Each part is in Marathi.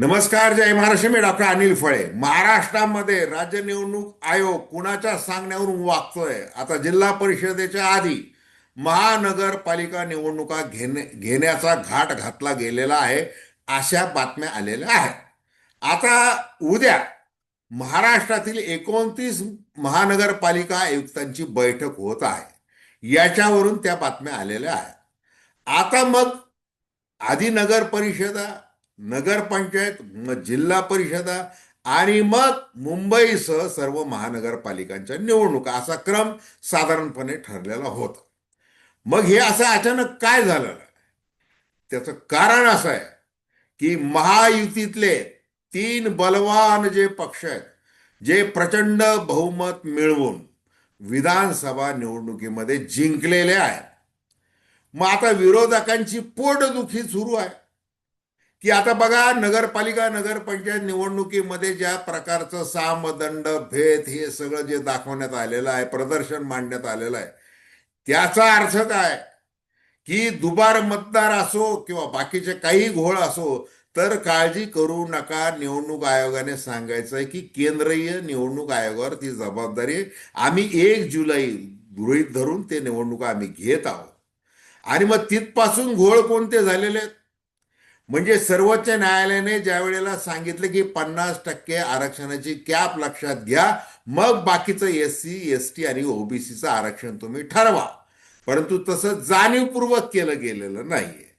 नमस्कार, जय महाराष्ट्र. मी डॉक्टर अनिल फळे. महाराष्ट्रामध्ये राज्य निवडणूक आयोग कुणाच्या सांगण्यावरून वागतोय? आता जिल्हा परिषदेच्या आधी महानगरपालिका निवडणुका घेण्याचा घाट घातला गेलेला आहे, अशा बातम्या आलेल्या आहेत. आता उद्या महाराष्ट्रातील 29 महानगरपालिका आयुक्तांची बैठक होत आहे. याच्यावरून त्या बातम्या आलेल्या आहेत. आता मग आधी नगर परिषदा, नगरपंचायत, मग जिल्हा परिषदा आणि मग मुंबईसह सर्व महानगरपालिकांच्या निवडणुका, असा क्रम साधारणपणे ठरलेला होता. मग हे असं अचानक काय झालं? त्याचं कारण असं आहे की महायुतीतले तीन बलवान जे पक्ष आहेत, जे प्रचंड बहुमत मिळवून विधानसभा निवडणुकीमध्ये जिंकलेले आहेत, मग आता विरोधकांची पोटदुखी सुरू आहे. की आता बघा, नगरपालिका नगरपंचायत निवडणुकीमध्ये ज्या प्रकारचं सामदंड भेद हे सगळं जे दाखवण्यात आलेलं आहे, प्रदर्शन मांडण्यात आलेलं आहे, त्याचा अर्थ काय? की दुबार मतदार असो किंवा बाकीचे काही घोळ असो, तर काळजी करू नका. निवडणूक आयोगाने सांगायचं आहे की केंद्रीय निवडणूक आयोगावर ती जबाबदारी आहे. आम्ही 1 जुलै गृहीत धरून ते निवडणुका आम्ही घेत आहोत. आणि मग तिथपासून घोळ कोणते झालेले आहेत? म्हणजे सर्वोच्च न्यायालयाने ज्या वेळेला सांगितलं की 50% आरक्षणाची कॅप लक्षात घ्या, मग बाकीचं SC ST आणि OBCचं आरक्षण तुम्ही ठरवा, परंतु तसं जाणीवपूर्वक केलं गेलेलं नाहीये.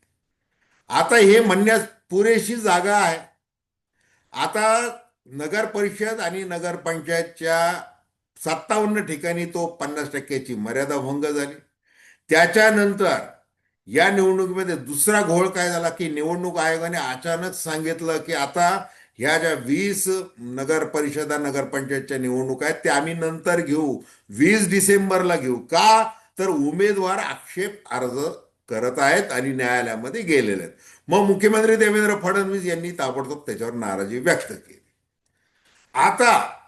आता हे म्हणण्यास पुरेशी जागा आहे. आता नगर परिषद आणि नगरपंचायतच्या 57 ठिकाणी तो 50%ची मर्यादा भंग झाली. त्याच्यानंतर या निवडणुकीमध्ये दुसरा घोळ काय झाला की निवडणूक आयोगाने अचानक सांगितलं की आता ह्या ज्या 20 नगर परिषदा नगरपंचायतच्या निवडणुका आहेत त्या आम्ही नंतर घेऊ, 20 डिसेंबरला घेऊ. का? तर उमेदवार आक्षेप अर्ज करत आहेत आणि न्यायालयामध्ये गेलेले आहेत. मग मुख्यमंत्री देवेंद्र फडणवीस यांनी ताबडतोब त्याच्यावर नाराजी व्यक्त केली. आता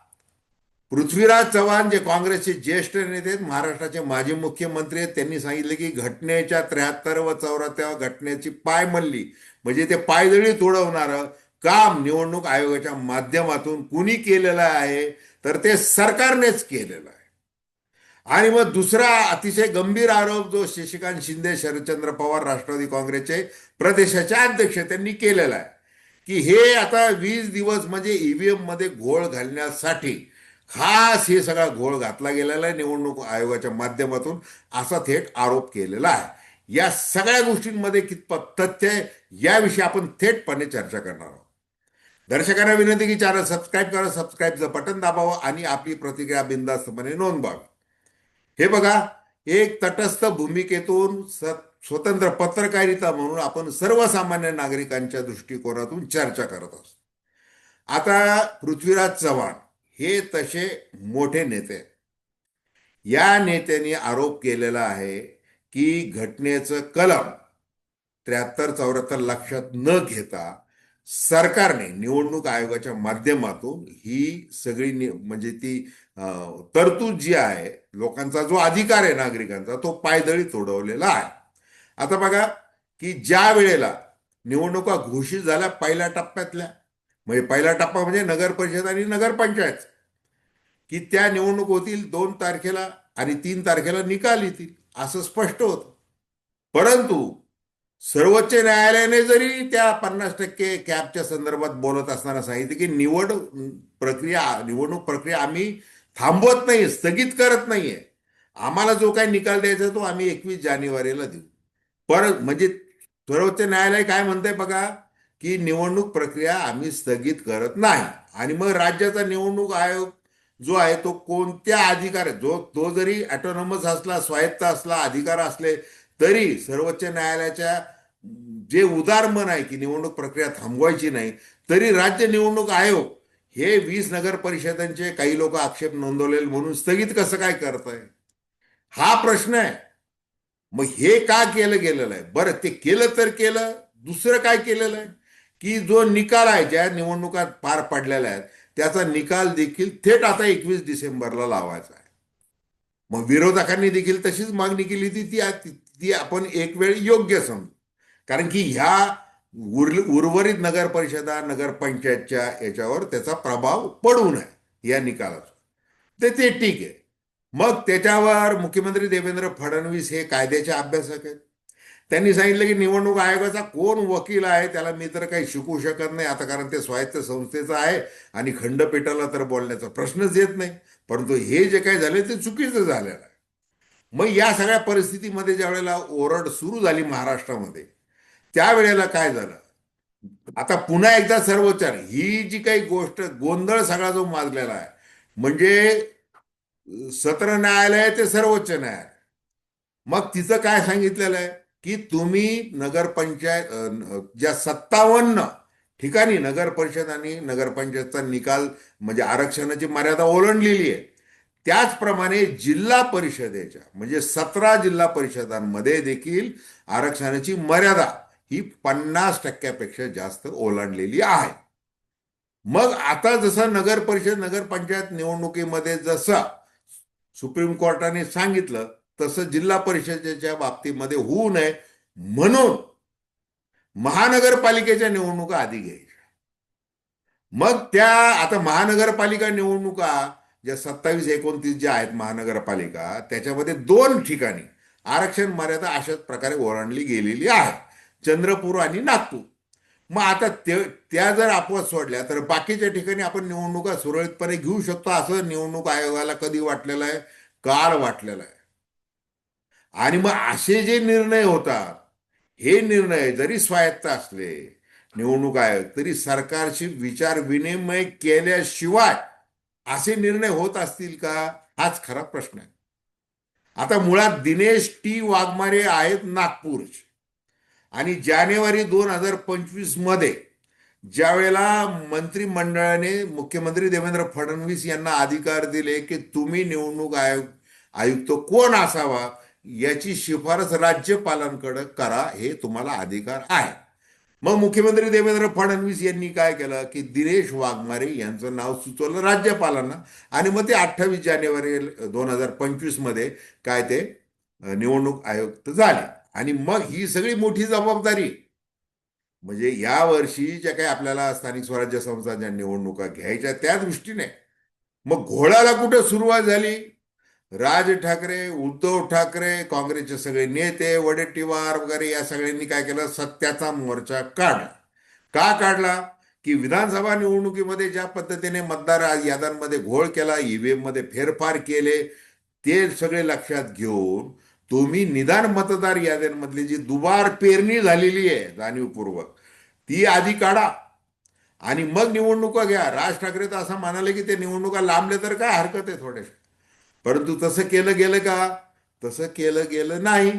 पृथ्वीराज चव्हाण, जे काँग्रेसचे ज्येष्ठ नेते आहेत, महाराष्ट्राचे माजी मुख्यमंत्री आहेत, त्यांनी सांगितले की घटनेच्या 73 व 84 घटनेची पायमल्ली म्हणजे ते पायदळी तोडवणारं काम निवडणूक आयोगाच्या माध्यमातून कुणी केलेलं आहे? तर ते सरकारनेच केलेलं आहे. आणि मग दुसरा अतिशय गंभीर आरोप जो शशिकांत शिंदे, शरदचंद्र पवार, राष्ट्रवादी काँग्रेसचे प्रदेशाचे अध्यक्ष, त्यांनी केलेला आहे की हे आता 20 दिवस म्हणजे EVM मध्ये घोळ घालण्यासाठी खास हे सगळा घोळ घातला गेलेला आहे निवडणूक आयोगाच्या माध्यमातून, असा थेट आरोप केलेला आहे. या सगळ्या गोष्टींमध्ये कितपत तथ्य आहे, याविषयी आपण थेटपणे चर्चा करणार आहोत. दर्शकांना विनंती की चॅनल सबस्क्राईब करा, सबस्क्राईबचं बटन दाबावं आणि आपली प्रतिक्रिया बिनधास्तपणे नोंदवावी. हे बघा, एक तटस्थ भूमिकेतून स्वतंत्र पत्रकारिता म्हणून आपण सर्वसामान्य नागरिकांच्या दृष्टिकोनातून चर्चा करत असतो. आता पृथ्वीराज चव्हाण हे तसे मोठे नेते. या नेत्यांनी आरोप केलेला आहे की घटनेचं कलम 73-74 लक्षात न घेता सरकारने निवडणूक आयोगाच्या माध्यमातून ही सगळी म्हणजे ती तरतूद जी आहे, लोकांचा जो अधिकार आहे नागरिकांचा, तो पायदळी तोडवलेला आहे. आता बघा की ज्या वेळेला निवडणुका घोषित झाल्या पहिल्या टप्प्यातल्या, म्हणजे पहिला टप्पा म्हणजे नगर परिषद आणि नगरपंचायत, की त्या निवडणूक होतील 2 तारखेला आणि 3 तारखेला निकाल येतील असं स्पष्ट होतं. परंतु सर्वोच्च न्यायालयाने जरी त्या 50% कॅपच्या संदर्भात बोलत असताना सांगितले की निवडणूक प्रक्रिया आम्ही थांबवत नाही, स्थगित करत नाहीये, आम्हाला जो काही निकाल द्यायचा तो आम्ही 21 जानेवारीला देऊ. पण म्हणजे सर्वोच्च न्यायालय काय म्हणतंय बघा की निवडणूक प्रक्रिया आम्ही स्थगित करत नाही. आणि मग राज्याचा निवडणूक आयोग जो आहे तो कोणत्या अधिकार, तो जरी ऑटोनॉमस असला, स्वायत्त असला, अधिकार असले तरी सर्वोच्च न्यायालयाच्या जे उदार मन आहे की निवडणूक प्रक्रिया थांबवायची नाही, तरी राज्य निवडणूक आयोग हे 20 नगर परिषदांचे काही लोक आक्षेप नोंदवलेले म्हणून स्थगित कसं काय करत आहे, हा प्रश्न आहे. मग हे का केलं गेलेलं आहे? बरं, ते केलं तर केलं, दुसरं काय केलेलं आहे की जो निकाल आहे ज्या निवडणुका पार पडलेल्या आहेत त्याचा निकाल देखील थेट आता 21 डिसेंबरला लावायचा आहे. मग विरोधकांनी देखील तशीच मागणी केली होती, ती आपण एक वेळ योग्य समजू. कारण की ह्या उर्वरित नगर परिषदा नगरपंचायतच्या याच्यावर त्याचा प्रभाव पडू नये या निकालाचा. ते ठीक आहे. मग त्याच्यावर मुख्यमंत्री देवेंद्र फडणवीस हे कायद्याचे अभ्यासक आहेत. त्यांनी सांगितलं की निवडणूक आयोगाचा कोण वकील आहे त्याला मी तर काही शिकू शकत नाही आता, कारण ते स्वायत्त संस्थेचं आहे आणि खंडपीठाला तर बोलण्याचा प्रश्नच येत नाही. परंतु हे जे काही झाले ते चुकीचं झालेलं आहे. मग या सगळ्या परिस्थितीमध्ये ज्या वेळेला ओरड सुरू झाली महाराष्ट्रामध्ये, त्यावेळेला काय झालं, आता पुन्हा एकदा सर्वोच्चार ही जी काही गोष्ट गोंधळ सगळा जो माजलेला आहे, म्हणजे सत्र न्यायालय ते सर्वोच्च न्यायालय. मग तिचं काय सांगितलेलं आहे की तुम्ही नगरपंचायत ज्या 57 ठिकाणी नगर परिषद आणि नगरपंचायतचा निकाल म्हणजे आरक्षणाची मर्यादा ओलांडलेली आहे, त्याचप्रमाणे जिल्हा परिषदेच्या म्हणजे 17 जिल्हा परिषदांमध्ये देखील आरक्षणाची मर्यादा ही 50% जास्त ओलांडलेली आहे. मग आता जसं नगर परिषद नगरपंचायत निवडणुकीमध्ये जसं सुप्रीम कोर्टाने सांगितलं तसं जिल्हा परिषदेच्या बाबतीमध्ये होऊ नये म्हणून महानगरपालिकेच्या निवडणुका आधी घ्यायच्या. मग त्या आता महानगरपालिका निवडणुका ज्या 27-29 ज्या आहेत महानगरपालिका, त्याच्यामध्ये 2 ठिकाणी आरक्षण मर्यादा अशाच प्रकारे ओलांडली गेलेली आहे, चंद्रपूर आणि नागपूर. मग आता त्या जर अपवाद सोडल्या तर बाकीच्या ठिकाणी आपण निवडणुका सुरळीतपणे घेऊ शकतो असं निवडणूक आयोगाला कधी वाटलेलं आहे, काळ वाटलेला आहे. आणि मग असे जे निर्णय होतात, हे निर्णय जरी स्वायत्त असले निवडणूक आयोग, तरी सरकारशी विचार विनिमय केल्याशिवाय असे निर्णय होत असतील का, हाच खरा प्रश्न आहे. आता मुळात दिनेश टी वाघमारे आहेत नागपूरचे, आणि जानेवारी 2025 मध्ये ज्या वेळेला मंत्रिमंडळाने मुख्यमंत्री देवेंद्र फडणवीस यांना अधिकार दिले की तुम्ही निवडणूक आयुक्त कोण असावा याची शिफारस राज्यपालांकडे करा, हे तुम्हाला अधिकार आहे. मग मुख्यमंत्री देवेंद्र फडणवीस यांनी काय केलं की दिनेश वाघमारे यांचं नाव सुचवलं राज्यपालांना, आणि मग ते 28 जानेवारी 2025 मध्ये काय ते निवडणूक आयुक्त झाले. आणि मग ही सगळी मोठी जबाबदारी म्हणजे या वर्षी ज्या काही आपल्याला स्थानिक स्वराज्य संस्थांच्या निवडणुका घ्यायच्या त्या दृष्टीने मग घोळाला कुठं सुरुवात झाली. राज ठाकरे, उद्धव ठाकरे, काँग्रेसचे सगळे नेते, वडेट्टीवार वगैरे या सगळ्यांनी काय केलं, सत्याचा मोर्चा काढला. का काढला की विधानसभा निवडणुकीमध्ये ज्या पद्धतीने मतदार याद्यांमध्ये घोळ केला, ईव्हीएम मध्ये फेरफार केले, ते सगळे लक्षात घेऊन तुम्ही निदान मतदार याद्यांमधली जी दुबार पेरणी झालेली आहे जाणीवपूर्वक, ती आधी काढा आणि मग निवडणुका घ्या. राज ठाकरे तर असं म्हणाले की ते निवडणुका लांबले तर काय हरकत आहे थोडेसे, परंतु तसं केलं गेलं का, तसं केलं गेलं नाही.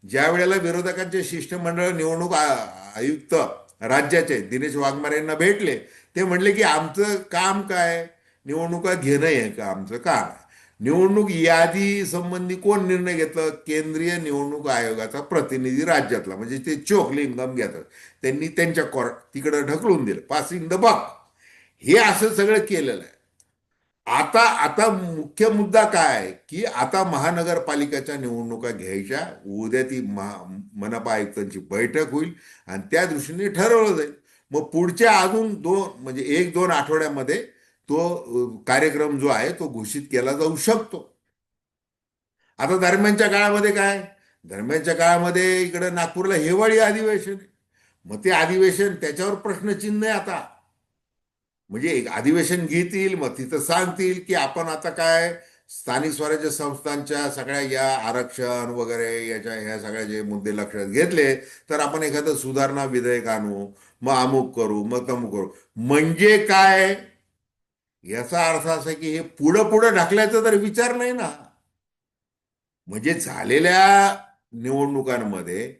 ज्या वेळेला विरोधकांचे शिष्टमंडळ निवडणूक आयुक्त राज्याचे दिनेश वाघमारे यांना भेटले, ते म्हणले की आमचं काम काय, निवडणुका घेणं आहे का आमचं काम. निवडणूक यादी संबंधी कोण निर्णय घेतलं, केंद्रीय निवडणूक आयोगाचा प्रतिनिधी राज्यातला म्हणजे ते चोखलिंगम घेतात, त्यांनी त्यांच्या तिकडे ढकलून दिलं, पासिंग द बक. हे असं सगळं केलेलं आहे. आता आता मुख्य मुद्दा काय की आता महानगरपालिकेच्या निवडणुका घ्यायच्या, उद्या ती मनपा आयुक्तांची बैठक होईल आणि त्या दृष्टीने ठरवलं जाईल. मग पुढच्या अजून 2 म्हणजे 1-2 आठवड्यामध्ये तो कार्यक्रम जो आहे तो घोषित केला जाऊ शकतो. आता दरम्यानच्या काळामध्ये काय, दरम्यानच्या काळामध्ये इकडे नागपूरला हिवाळी अधिवेशन आहे. मग ते अधिवेशन त्याच्यावर प्रश्नचिन्ह आहे आता. म्हणजे एक अधिवेशन घेतील, मग तिथं सांगतील की आपण आता काय स्थानिक स्वराज्य संस्थांच्या सगळ्या या आरक्षण वगैरे याच्या ह्या सगळ्या जे मुद्दे लक्षात घेतले तर आपण एखादं सुधारणा विधेयक आणू, मग अमुक करू, मग तमुक करू. म्हणजे काय, याचा अर्थ असा की हे पुढं पुढं ढकलायचा तर विचार नाही ना. म्हणजे झालेल्या निवडणुकांमध्ये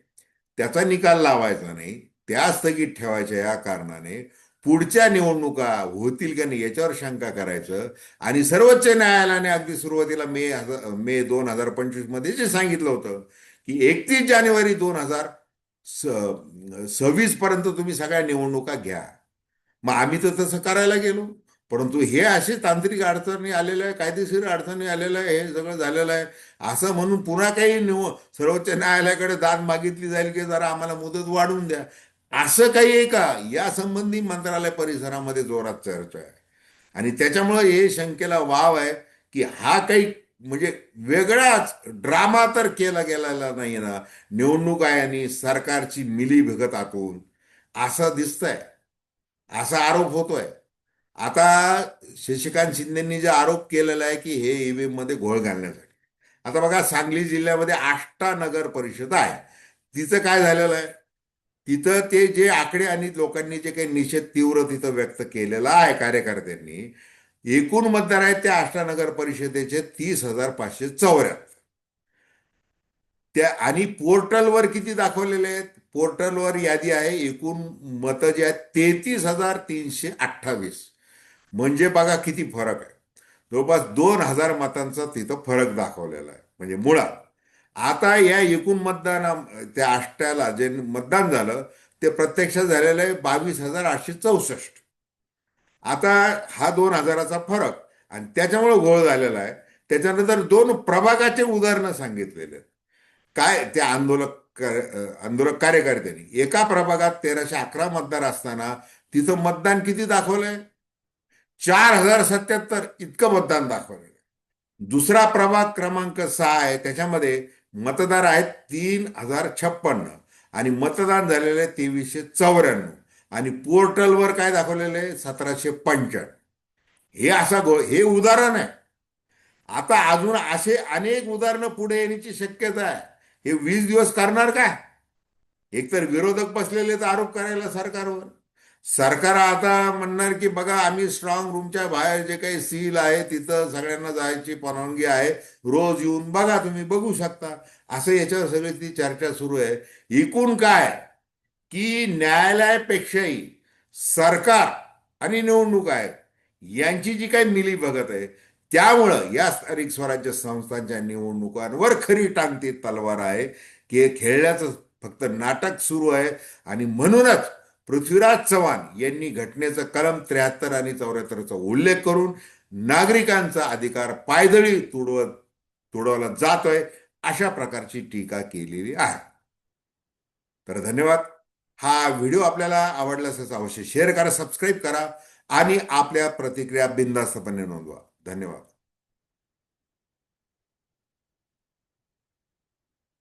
त्याचा निकाल लावायचा नाही, त्या स्थगित ठेवायच्या या कारणाने पुढच्या निवडणुका होतील का नाही याच्यावर शंका करायचं. आणि सर्वोच्च न्यायालयाने अगदी सुरुवातीला मे 2025 मध्ये जे सांगितलं होतं की 31 जानेवारी 2026 पर्यंत तुम्ही सगळ्या निवडणुका घ्या. मग आम्ही तर तसं करायला गेलो, परंतु हे असे तांत्रिक अडचणी आलेल्या आहे, कायदेशीर अडचणी आलेल्या आहे, हे सगळं झालेलं आहे. असं म्हणून पुन्हा काही सर्वोच्च न्यायालयाकडे दाद मागितली जाईल की जरा आम्हाला मुदत वाढवून द्या. असं काही आहे का, या संबंधी मंत्रालय परिसरामध्ये जोरात चर्चा आहे. आणि त्याच्यामुळे हे शंकेला वाव आहे की हा काही म्हणजे वेगळाच ड्रामा तर केला गेलेला नाही ना निवडणूक आयोगाने सरकारची मिलीभगत आतून, असं दिसतंय, असा आरोप होतोय. आता शशिकांत शिंदेंनी जे आरोप केलेला आहे की हे ईव्हीएम मध्ये घोळ घालण्यासाठी. आता बघा, सांगली जिल्ह्यामध्ये आष्टा नगर परिषद आहे. तिचं काय झालेलं आहे, तिथं ते जे आकडे आणि लोकांनी जे काही निषेध तीव्र तिथं व्यक्त केलेला आहे कार्यकर्त्यांनी, एकूण मतदार आहेत त्या आष्टा नगर परिषदेचे 30,584. त्या आणि पोर्टलवर किती दाखवलेले आहेत, पोर्टलवर यादी आहे एकूण मतं जे आहेत 33,328. म्हणजे बघा किती फरक आहे. जवळपास 2,000 मतांचा तिथं फरक दाखवलेला आहे म्हणजे मुळात. आता या एकूण त्या आष्ट्याला जे मतदान झालं ते प्रत्यक्षात झालेलं आहे 22,864. आता हा 2,000चा फरक आणि त्याच्यामुळे घोळ झालेला आहे. त्याच्यानंतर दोन प्रभागाचे उदाहरणं सांगितलेले आहेत. काय त्या आंदोलक कार्यकर्त्यांनी एका प्रभागात 1,311 मतदार असताना तिथं मतदान किती दाखवलंय, 4,077 इतकं मतदान दाखवलंय. दुसरा प्रभाग क्रमांक 6 आहे, त्याच्यामध्ये मतदार आहेत 3,056 आणि मतदान झालेले 2,394 आणि पोर्टलवर काय दाखवलेले 1,795. हे उदाहरण आहे. आता अजून असे अनेक उदाहरणं पुढे येण्याची शक्यता आहे. हे 20 दिवस करणार काय? एकतर विरोधक बसलेले तर आरोप करायला सरकारवर. सरकार आता म्हणणार की बघा आम्ही स्ट्रॉंग रूमच्या बाहेर जे काही सील आहे तिथं सगळ्यांना जायची परवानगी आहे, रोज येऊन बघा, तुम्ही बघू शकता. असं याच्यावर सगळी ती चर्चा सुरू आहे. एकूण काय की न्यायालयापेक्षाही सरकार आणि निवडणूक आयोग यांची जी काही मिलीभगत आहे, त्यामुळं या स्थानिक स्वराज्य संस्थांच्या निवडणुकांवर खरी टांगती तलवार आहे की हे खेळण्याचं फक्त नाटक सुरू आहे. आणि म्हणूनच पृथ्वीराज चव्हाण यांनी घटनेचं कलम 73 आणि 74चा उल्लेख करून नागरिकांचा अधिकार पायदळी तुडवला जातोय, अशा प्रकारची टीका केलेली आहे. तर धन्यवाद. हा व्हिडिओ आपल्याला आवडला असेल अवश्य शेअर करा, सबस्क्राईब करा आणि आपल्या प्रतिक्रिया बिनधास्तपणे नोंदवा. धन्यवाद.